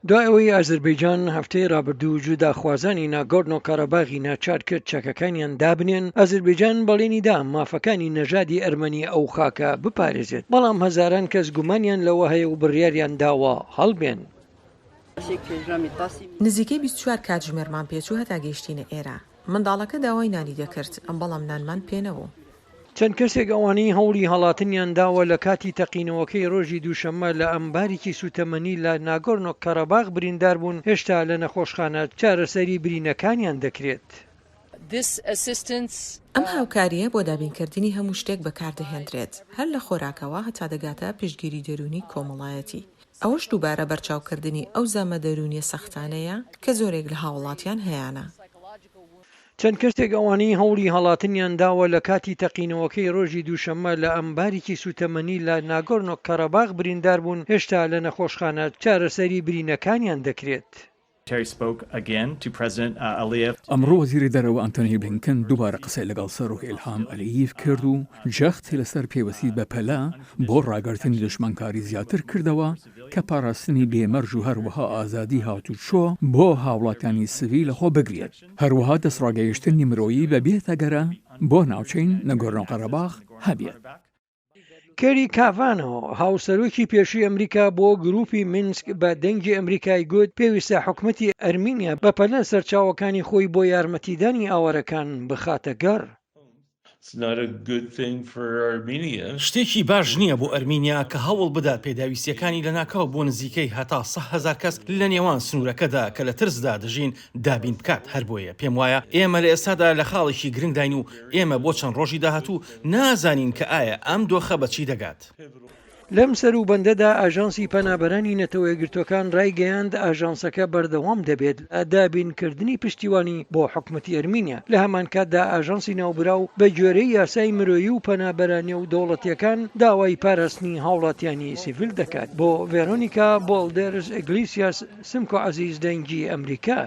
دوای ئەوەی ئازەربایجان هەفتەی ڕابردوو جوداخوازانی ناگۆرنۆ کارەباغی ناچار کرد چەکەکانیان دابنێن، ئازەربایجان بەڵێنی دا مافەکانی نەژادی ئەرمەنی ئەو خاکە بپارێزێت، بەڵام هەزاران کەس گومانیان لەوە هەیە و بڕیاریان داوە هەڵبێن. نزیکەی 24 کاتژمێرمان پێچوو هەتا گەیشتینە ئێرە. منداڵەکە داوای نانی دەکرد، بەڵام نانمان پێنەبوو. چەند کەسێک ئەوانەی هەوڵی هەڵاتنیان داوە لە کاتی تەقینەوەکەی ڕۆژی دووشەممە لە ئەمبارێکی سوتەمەنی لە ناگۆرنۆ کارەباغ بریندار بوون، هێشتا لە نەخۆشخانە چارەسەری برینەکانیان دەکرێت. ئەم هاوکاریە بۆ دابینکردنی هەموو شتێک بەکاردەهێنرێت، هەر لە خۆراکەوە هەتا دەگاتە پشتگیری دەرونی کۆمەڵایەتی. ئەوەش دووبارە بەرچاوکردنی ئەو زەمە دەرونیە سەختانەیە کە زۆرێک لە هاوڵاتیان هەیەە. چەند کەسێک ئەوانەی هەوڵی هەڵاتنیان داوە لە کاتی تەقینەوەکەی ڕۆژی دووشەممە لە ئەمبارێکی سوتەمەنی لە ناگۆرنۆ کارەباغ بریندار بوون، هێشتا لە نەخۆشخانە چارەسەری برینەکانیان دەکرێت. ئەمڕۆ وەزیری دەرەوە ئەنتۆنی بلینکن دووبارە قسەی لەگەڵ سەرۆک ئیلهام ئەلییف کرد و جەختی لەسەر پێوەستی بە پەلە بۆ ڕاگەرتنی دژمنکاری زیاتر کردەوە کە پاراستنی بێمەرج و هەروەها ئازادی هاتوچۆ بۆ هاوڵاتیانی سڤیل خۆ بگرێت، هەروەها دەسڕاگەیشتنی مرۆیی بە بێتەگەرە بۆ ناوچەین نەگۆرنۆ قەرەباغ هەبێت. کەری کاڤانەوە هاوسەرۆکی پێشووی ئەمریکا بۆ گروپی مینسک بە دەنگی ئەمریکای گوت پێویستە حکومەتی ئەرمینیا بە پەلە سەرچاوەکانی خۆی بۆ یارمەتیدانی ئاوارەکان بخاتە گەڕ. شتێکی باش نییە بۆ ئەرمینیا کە هەوڵ بدات پێداویستیەکانی لە ناکاو بۆ نزیکەی هەتا 100,000 کەس لە نێوان سنوورەکەدا کە لە ترسدا دەژین دابین بکات. هەر بۆیە پێم وایە ئێمە لە ئێستادا لە خاڵێکی گرنگداین و ئێمە بۆ چەند ڕۆژی داهاتوو نازانین کە ئایا ئەم دۆخە بەچی دەگات. لەم سەر و بەندەدا ئاژانسی پەنابەرانی نەتەوە یەکگرتوەکان ڕایگەیاند ئاژانسەکە بەردەوام دەبێت لە دابینکردنی پشتیوانی بۆ حکومەتی ئەرمینیا. لە هەمان کاتدا ئاژانسی ناوبراو بە گوێرەی یاسای مرۆیی و پەنابەرانی و دەوڵەتیەکان داوای پاراستنی هاوڵاتیانی سیڤیل دەکات. بۆ ڤێرۆنیکا بۆڵدێرز ئیگلیسیاس سمکۆ عەزیز دەنگی ئەمریکا.